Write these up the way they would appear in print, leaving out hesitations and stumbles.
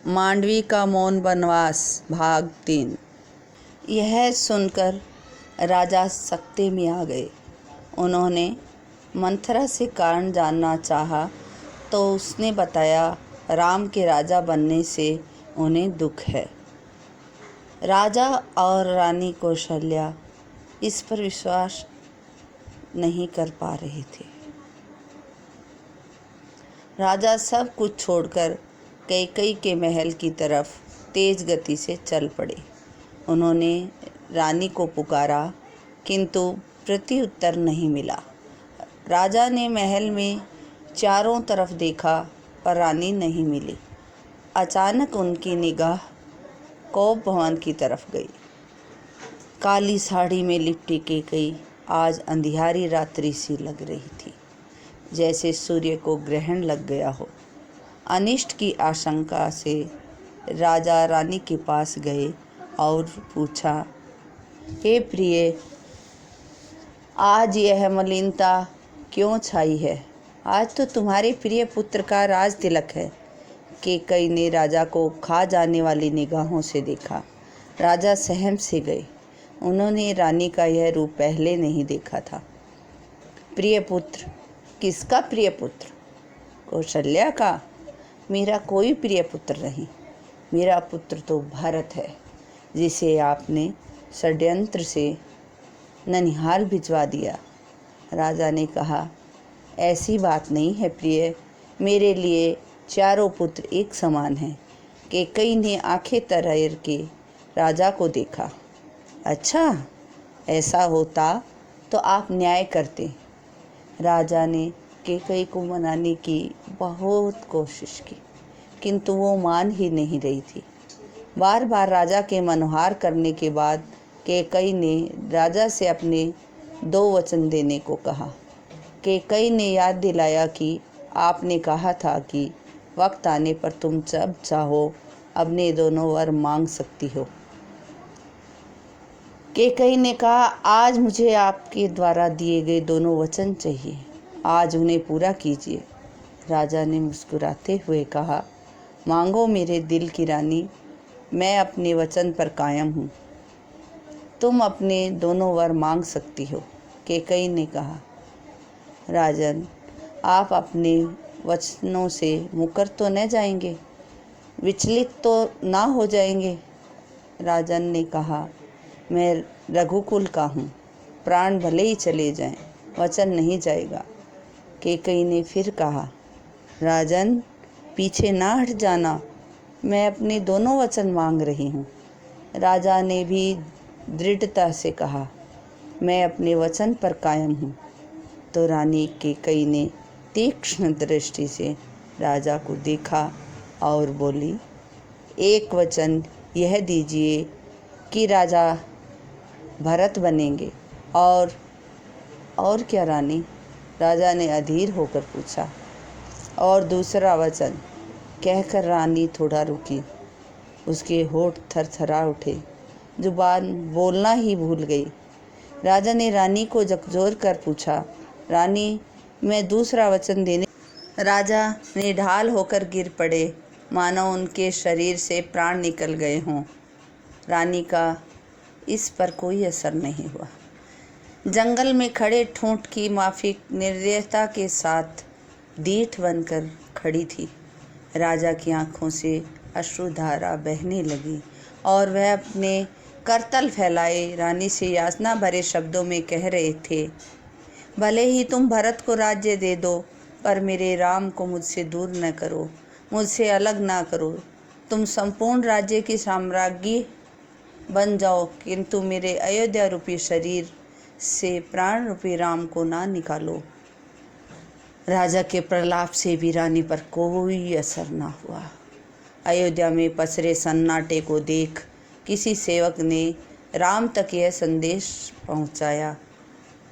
मांडवी का मौन वनवास भाग 3। यह सुनकर राजा सख्ते में आ गए। उन्होंने मंथरा से कारण जानना चाहा तो उसने बताया राम के राजा बनने से उन्हें दुख है। राजा और रानी कौशल्या इस पर विश्वास नहीं कर पा रहे थे। राजा सब कुछ छोड़कर कैकेयी के महल की तरफ तेज गति से चल पड़े। उन्होंने रानी को पुकारा किंतु प्रत्युत्तर नहीं मिला। राजा ने महल में चारों तरफ देखा पर रानी नहीं मिली। अचानक उनकी निगाह कोप भवन की तरफ गई। काली साड़ी में लिपटी कैकेयी आज अंधियारी रात्रि सी लग रही थी, जैसे सूर्य को ग्रहण लग गया हो। अनिष्ट की आशंका से राजा रानी के पास गए और पूछा, हे प्रिय, आज यह मलिनता क्यों छाई है? आज तो तुम्हारे प्रिय पुत्र का राज तिलक है। कैकेयी ने राजा को खा जाने वाली निगाहों से देखा। राजा सहम से गए। उन्होंने रानी का यह रूप पहले नहीं देखा था। प्रिय पुत्र? किसका प्रिय पुत्र? कौशल्या का? मेरा कोई प्रिय पुत्र नहीं। मेरा पुत्र तो भरत है, जिसे आपने षड्यंत्र से ननिहाल भिजवा दिया। राजा ने कहा, ऐसी बात नहीं है प्रिय, मेरे लिए चारों पुत्र एक समान हैं। कैकेयी ने आंखें तरेर के राजा को देखा। अच्छा, ऐसा होता तो आप न्याय करते। राजा ने कैकेयी को मनाने की बहुत कोशिश की, किंतु वो मान ही नहीं रही थी। बार बार राजा के मनोहार करने के बाद कैकेयी ने राजा से अपने 2 वचन देने को कहा। कैकेयी ने याद दिलाया कि आपने कहा था कि वक्त आने पर तुम जब चाहो अपने दोनों वर मांग सकती हो। कैकेयी ने कहा, आज मुझे आपके द्वारा दिए गए दोनों वचन चाहिए। आज उन्हें पूरा कीजिए। राजा ने मुस्कुराते हुए कहा, मांगो मेरे दिल की रानी, मैं अपने वचन पर कायम हूँ। तुम अपने दोनों वर मांग सकती हो। कैकेयी ने कहा, राजन, आप अपने वचनों से मुकर तो न जाएंगे, विचलित तो ना हो जाएंगे? राजन ने कहा, मैं रघुकुल का हूँ, प्राण भले ही चले जाएं, वचन नहीं जाएगा। कैकेयी ने फिर कहा, राजन, पीछे ना हट जाना, मैं अपने दोनों वचन मांग रही हूँ। राजा ने भी दृढ़ता से कहा, मैं अपने वचन पर कायम हूँ। तो रानी कैकेयी ने तीक्ष्ण दृष्टि से राजा को देखा और बोली, एक वचन यह दीजिए कि राजा भरत बनेंगे। और क्या रानी? राजा ने अधीर होकर पूछा। और दूसरा वचन, कहकर रानी थोड़ा रुकी। उसके होठ थरथरा उठे, जुबान बोलना ही भूल गई। राजा ने रानी को झकझोर कर पूछा, रानी, मैं दूसरा वचन देने। राजा निढाल होकर गिर पड़े, मानो उनके शरीर से प्राण निकल गए हों। रानी का इस पर कोई असर नहीं हुआ। जंगल में खड़े ठूंठ की माफिक निर्दयता के साथ दीठ बनकर खड़ी थी। राजा की आंखों से अश्रुधारा बहने लगी और वह अपने करतल फैलाए रानी से याचना भरे शब्दों में कह रहे थे, भले ही तुम भरत को राज्य दे दो, पर मेरे राम को मुझसे दूर न करो, मुझसे अलग ना करो। तुम संपूर्ण राज्य की साम्राज्ञी बन जाओ, किंतु मेरे अयोध्या रूपी शरीर से प्राण रूपी राम को ना निकालो। राजा के प्रलाप से भी रानी पर कोई असर ना हुआ। अयोध्या में पसरे सन्नाटे को देख किसी सेवक ने राम तक यह संदेश पहुंचाया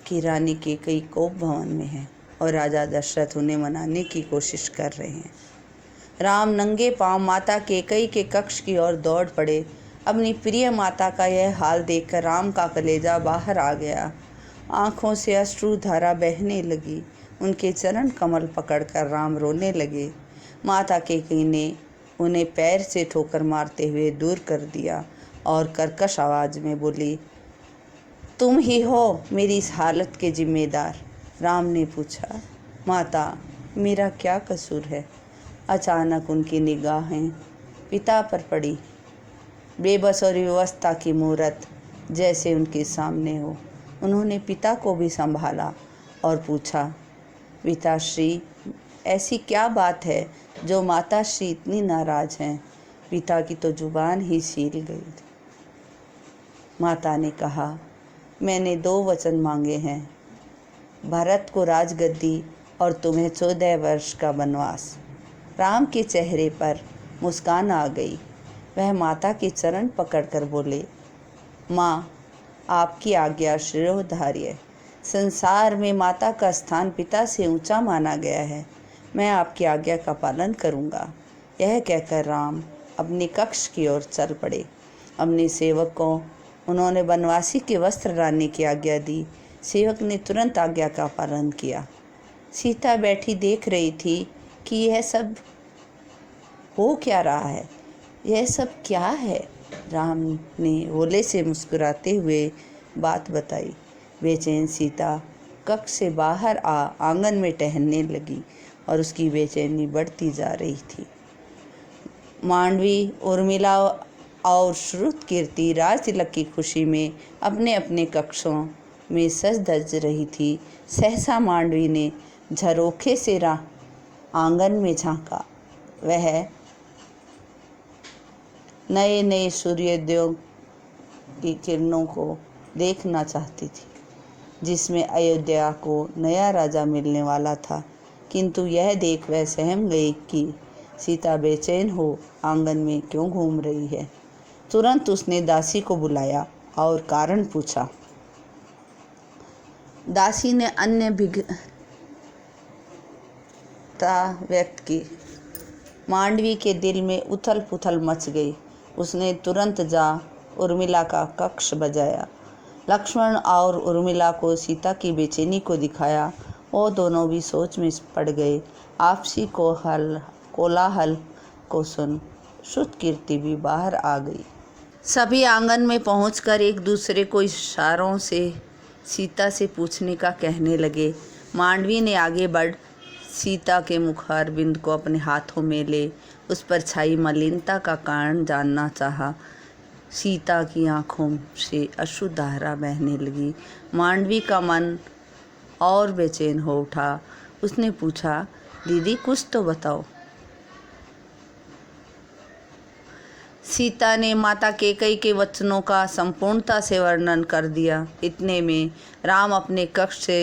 कि रानी कैकेयी कोप भवन में है और राजा दशरथ उन्हें मनाने की कोशिश कर रहे हैं। राम नंगे पांव माता कैकेयी के कक्ष की ओर दौड़ पड़े। अपनी प्रिय माता का यह हाल देखकर राम का कलेजा बाहर आ गया। आंखों से अश्रुधारा बहने लगी। उनके चरण कमल पकड़कर राम रोने लगे। माता कैकेयी ने उन्हें पैर से ठोकर मारते हुए दूर कर दिया और कर्कश आवाज़ में बोली, तुम ही हो मेरी इस हालत के जिम्मेदार। राम ने पूछा, माता मेरा क्या कसूर है? अचानक उनकी निगाहें पिता पर पड़ी। बेबस और विवशता की मूरत जैसे उनके सामने हो। उन्होंने पिता को भी संभाला और पूछा, पिताश्री ऐसी क्या बात है जो माताश्री इतनी नाराज हैं? पिता की तो जुबान ही सील गई। माता ने कहा, मैंने 2 वचन मांगे हैं, भरत को राजगद्दी और तुम्हें 14 वर्ष का वनवास। राम के चेहरे पर मुस्कान आ गई। वह माता के चरण पकड़कर बोले, माँ आपकी आज्ञा शिरोधार्य। संसार में माता का स्थान पिता से ऊंचा माना गया है। मैं आपकी आज्ञा का पालन करूँगा। यह कहकर राम अपने कक्ष की ओर चल पड़े। अपने सेवक को उन्होंने बनवासी के वस्त्र लाने की आज्ञा दी। सेवक ने तुरंत आज्ञा का पालन किया। सीता बैठी देख रही थी कि यह सब हो क्या रहा है, यह सब क्या है। राम ने भोले से मुस्कुराते हुए बात बताई। बेचैन सीता कक्ष से बाहर आंगन में टहलने लगी और उसकी बेचैनी बढ़ती जा रही थी। मांडवी, उर्मिला और श्रुतकीर्ति राज तिलक की खुशी में अपने अपने कक्षों में सज धज रही थी। सहसा मांडवी ने झरोखे से आंगन में झांका। वह नए नए सूर्योदयों की किरणों को देखना चाहती थी, जिसमें अयोध्या को नया राजा मिलने वाला था। किंतु यह देख वह सहम गई कि सीता बेचैन हो आंगन में क्यों घूम रही है। तुरंत उसने दासी को बुलाया और कारण पूछा। दासी ने अन्य भिन्नता व्यक्त की। मांडवी के दिल में उथल पुथल मच गई। उसने तुरंत जा उर्मिला का कक्ष बजाया। लक्ष्मण और उर्मिला को सीता की बेचैनी को दिखाया। वो दोनों भी सोच में पड़ गए। आपसी कोलाहल को सुन श्रुतकीर्ति भी बाहर आ गई। सभी आंगन में पहुंचकर एक दूसरे को इशारों से सीता से पूछने का कहने लगे। मांडवी ने आगे बढ़ सीता के मुखारबिंद को अपने हाथों में ले उस पर छाई मलिनता का कारण जानना चाहा। सीता की आंखों से अश्रु धारा बहने लगी। मांडवी का मन और बेचैन हो उठा। उसने पूछा, दीदी कुछ तो बताओ। सीता ने माता कैकेयी के वचनों का संपूर्णता से वर्णन कर दिया। इतने में राम अपने कक्ष से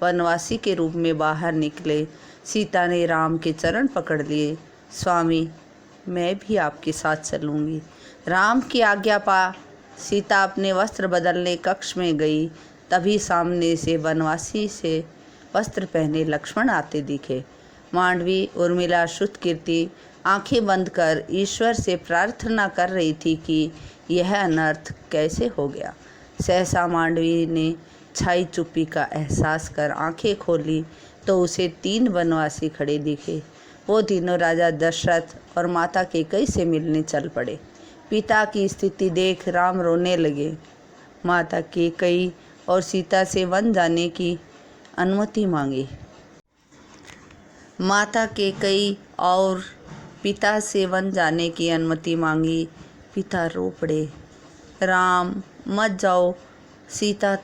वनवासी के रूप में बाहर निकले। सीता ने राम के चरण पकड़ लिए। स्वामी, मैं भी आपके साथ चलूँगी। राम की आज्ञा पा सीता अपने वस्त्र बदलने कक्ष में गई। तभी सामने से वनवासी से वस्त्र पहने लक्ष्मण आते दिखे। मांडवी, उर्मिला, श्रुतकीर्ति आंखें बंद कर ईश्वर से प्रार्थना कर रही थी कि यह अनर्थ कैसे हो गया। सहसा मांडवी ने छाई चुप्पी का एहसास कर आंखें खोली तो उसे 3 वनवासी खड़े दिखे। वो तीनों राजा दशरथ और माता कैकेयी से मिलने चल पड़े। पिता की स्थिति देख राम रोने लगे। माता कैकेयी और सीता से वन जाने की अनुमति मांगी। माता कैकेयी और पिता से वन जाने की अनुमति मांगी। पिता रो पड़े। राम मत जाओ, सीता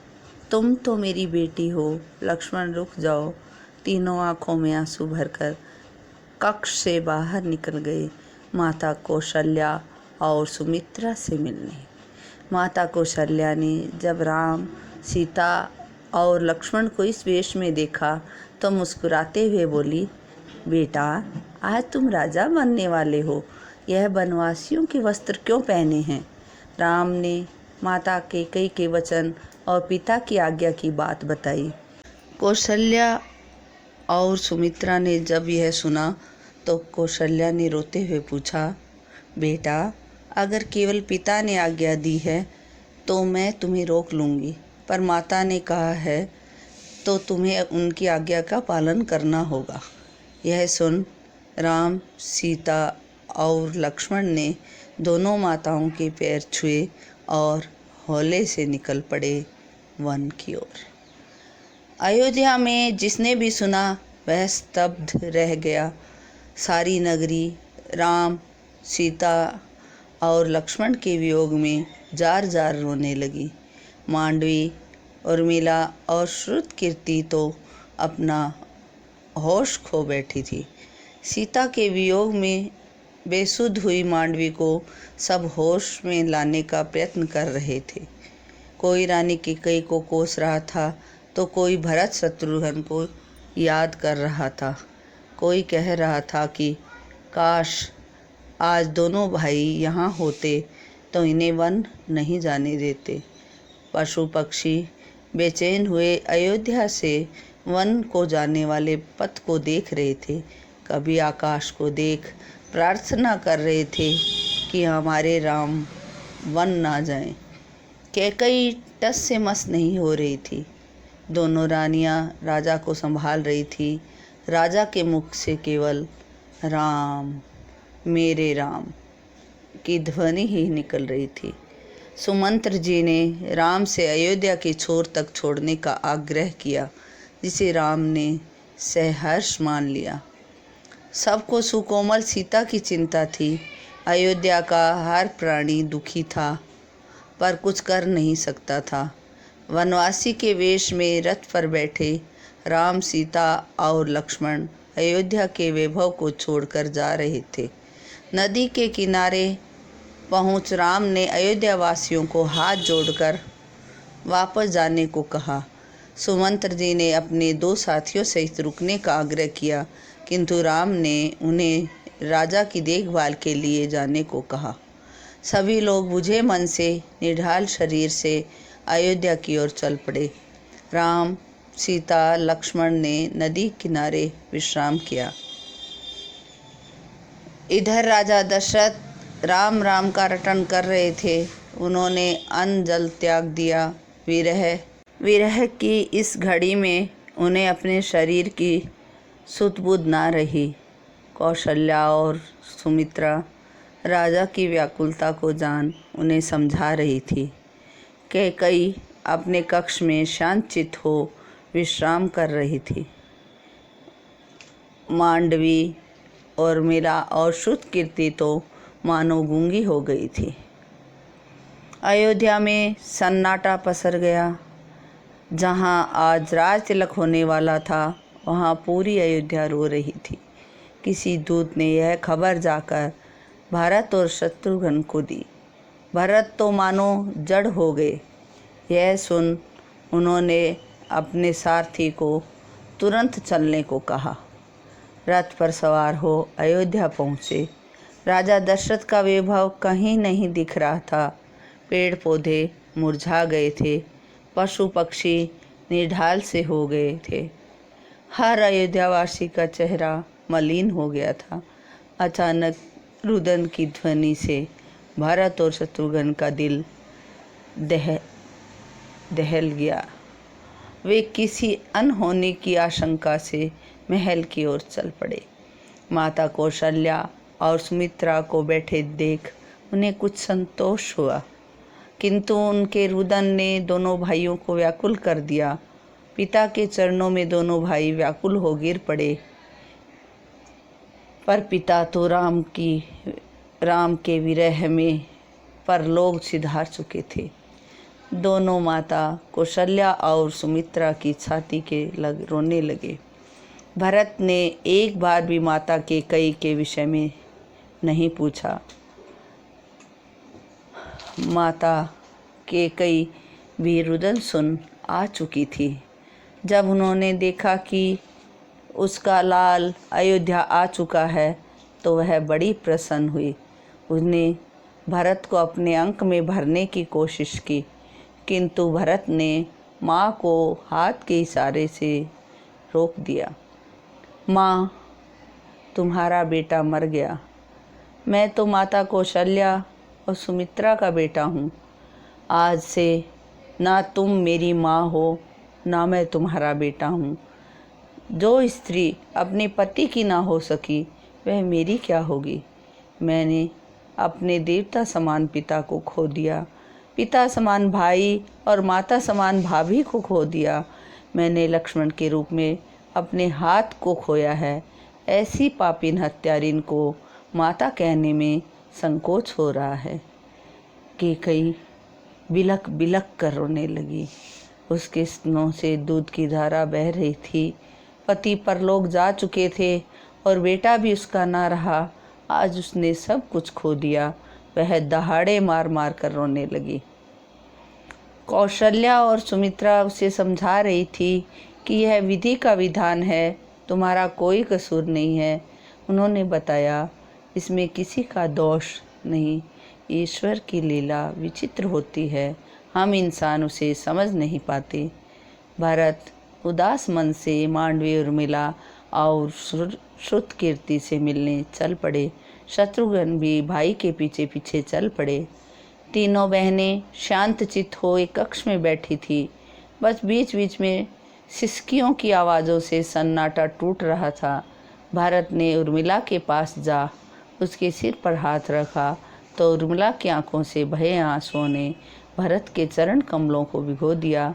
तुम तो मेरी बेटी हो। लक्ष्मण रुक जाओ। तीनों आंखों में आंसू भरकर कक्ष से बाहर निकल गए माता कौशल्या और सुमित्रा से मिलने। माता कौशल्या ने जब राम, सीता और लक्ष्मण को इस वेश में देखा तो मुस्कुराते हुए बोली, बेटा आज तुम राजा बनने वाले हो। यह बनवासियों के वस्त्र क्यों पहने हैं? राम ने माता कैकेयी के वचन और पिता की आज्ञा की बात बताई। कौशल्या और सुमित्रा ने जब यह सुना तो कौशल्या ने रोते हुए पूछा, बेटा अगर केवल पिता ने आज्ञा दी है तो मैं तुम्हें रोक लूँगी, पर माता ने कहा है तो तुम्हें उनकी आज्ञा का पालन करना होगा। यह सुन राम, सीता और लक्ष्मण ने दोनों माताओं के पैर छुए और हौले से निकल पड़े वन की ओर। अयोध्या में जिसने भी सुना वह स्तब्ध रह गया। सारी नगरी राम, सीता और लक्ष्मण के वियोग में जार जार रोने लगी। मांडवी, उर्मिला और श्रुतकीर्ति तो अपना होश खो बैठी थी। सीता के वियोग में बेसुध हुई मांडवी को सब होश में लाने का प्रयत्न कर रहे थे। कोई रानी कैकेयी को कोस रहा था तो कोई भरत शत्रुघ्न को याद कर रहा था। कोई कह रहा था कि काश आज दोनों भाई यहाँ होते तो इन्हें वन नहीं जाने देते। पशु पक्षी बेचैन हुए अयोध्या से वन को जाने वाले पथ को देख रहे थे। कभी आकाश को देख प्रार्थना कर रहे थे कि हमारे राम वन ना जाएं। कैकेयी टस से मस नहीं हो रही थी। दोनों रानियां राजा को संभाल रही थी। राजा के मुख से केवल राम, मेरे राम की ध्वनि ही निकल रही थी। सुमंत्र जी ने राम से अयोध्या के छोर तक छोड़ने का आग्रह किया, जिसे राम ने सहर्ष मान लिया। सबको सुकोमल सीता की चिंता थी। अयोध्या का हर प्राणी दुखी था, पर कुछ कर नहीं सकता था। वनवासी के वेश में रथ पर बैठे राम, सीता और लक्ष्मण अयोध्या के वैभव को छोड़कर जा रहे थे। नदी के किनारे पहुंच राम ने अयोध्या वासियों को हाथ जोड़कर वापस जाने को कहा। सुमंत्र जी ने अपने 2 साथियों सहित रुकने का आग्रह किया, किंतु राम ने उन्हें राजा की देखभाल के लिए जाने को कहा। सभी लोग बुझे मन से, निढाल शरीर से अयोध्या की ओर चल पड़े। राम, सीता, लक्ष्मण ने नदी किनारे विश्राम किया। इधर राजा दशरथ राम राम का रटन कर रहे थे। उन्होंने अन्न जल त्याग दिया। विरह की इस घड़ी में उन्हें अपने शरीर की सुध-बुध ना रही। कौशल्या और सुमित्रा राजा की व्याकुलता को जान उन्हें समझा रही थी। कैकेयी अपने कक्ष में शांतचित्त हो विश्राम कर रही थी। मांडवी, उर्मिला और श्रुतकीर्ति तो मानो गूंगी हो गई थी। अयोध्या में सन्नाटा पसर गया। जहां आज राज तिलक होने वाला था, वहां पूरी अयोध्या रो रही थी। किसी दूत ने यह खबर जाकर भरत और शत्रुघ्न को दी। भरत तो मानो जड़ हो गए। यह सुन उन्होंने अपने सारथी को तुरंत चलने को कहा। रथ पर सवार हो अयोध्या पहुँचे। राजा दशरथ का वैभव कहीं नहीं दिख रहा था। पेड़ पौधे मुरझा गए थे, पशु पक्षी निढाल से हो गए थे। हर अयोध्यावासी का चेहरा मलिन हो गया था। अचानक रुदन की ध्वनि से भरत और शत्रुघ्न का दिल दहल गया। वे किसी अनहोनी की आशंका से महल की ओर चल पड़े। माता कौशल्या और सुमित्रा को बैठे देख उन्हें कुछ संतोष हुआ, किंतु उनके रुदन ने दोनों भाइयों को व्याकुल कर दिया। पिता के चरणों में दोनों भाई व्याकुल हो गिर पड़े। पर पिता तो राम के विरह में परलोक सिधार चुके थे। दोनों माता कौशल्या और सुमित्रा की छाती के रोने लगे। भरत ने एक बार भी माता कैकेयी के विषय में नहीं पूछा। माता कैकेयी भी रुदन सुन आ चुकी थी। जब उन्होंने देखा कि उसका लाल अयोध्या आ चुका है तो वह बड़ी प्रसन्न हुई। उसने भरत को अपने अंक में भरने की कोशिश की, किंतु भरत ने माँ को हाथ के इशारे से रोक दिया। माँ, तुम्हारा बेटा मर गया। मैं तो माता कौशल्या और सुमित्रा का बेटा हूँ। आज से ना तुम मेरी माँ हो, ना मैं तुम्हारा बेटा हूँ। जो स्त्री अपने पति की ना हो सकी, वह मेरी क्या होगी। मैंने अपने देवता समान पिता को खो दिया, पिता समान भाई और माता समान भाभी को खो दिया। मैंने लक्ष्मण के रूप में अपने हाथ को खोया है। ऐसी पापिन हत्यारिन को माता कहने में संकोच हो रहा है। कैकई बिलक बिलक कर रोने लगी। उसके स्तनों से दूध की धारा बह रही थी। पति परलोक जा चुके थे और बेटा भी उसका ना रहा। आज उसने सब कुछ खो दिया। वह दहाड़े मार मार कर रोने लगी। कौशल्या और सुमित्रा उसे समझा रही थी कि यह विधि का विधान है, तुम्हारा कोई कसूर नहीं है। उन्होंने बताया, इसमें किसी का दोष नहीं। ईश्वर की लीला विचित्र होती है, हम इंसान उसे समझ नहीं पाते। भरत उदास मन से मांडवी उर्मिला और श्रुतकीर्ति से मिलने चल पड़े। शत्रुघ्न भी भाई के पीछे पीछे चल पड़े। तीनों बहनें शांतचित्त हो एक कक्ष में बैठी थी। बस बीच बीच में सिसकियों की आवाज़ों से सन्नाटा टूट रहा था। भरत ने उर्मिला के पास जा उसके सिर पर हाथ रखा तो उर्मिला की आंखों से भये आंसुओं ने भरत के चरण कमलों को भिगो दिया।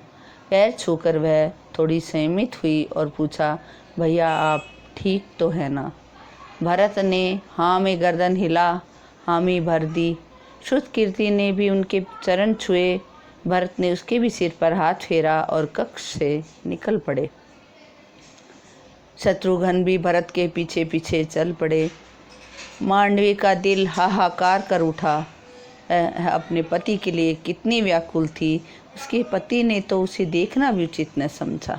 पैर छूकर वह थोड़ी संयमित हुई और पूछा, भैया आप ठीक तो है ना? भरत ने हाँ में गर्दन हिला हामी भर दी। श्रुतकीर्ति ने भी उनके चरण छुए। भरत ने उसके भी सिर पर हाथ फेरा और कक्ष से निकल पड़े। शत्रुघ्न भी भरत के पीछे पीछे चल पड़े। मांडवी का दिल हाहाकार कर उठा। अपने पति के लिए कितनी व्याकुल थी। उसके पति ने तो उसे देखना भी उचित न समझा।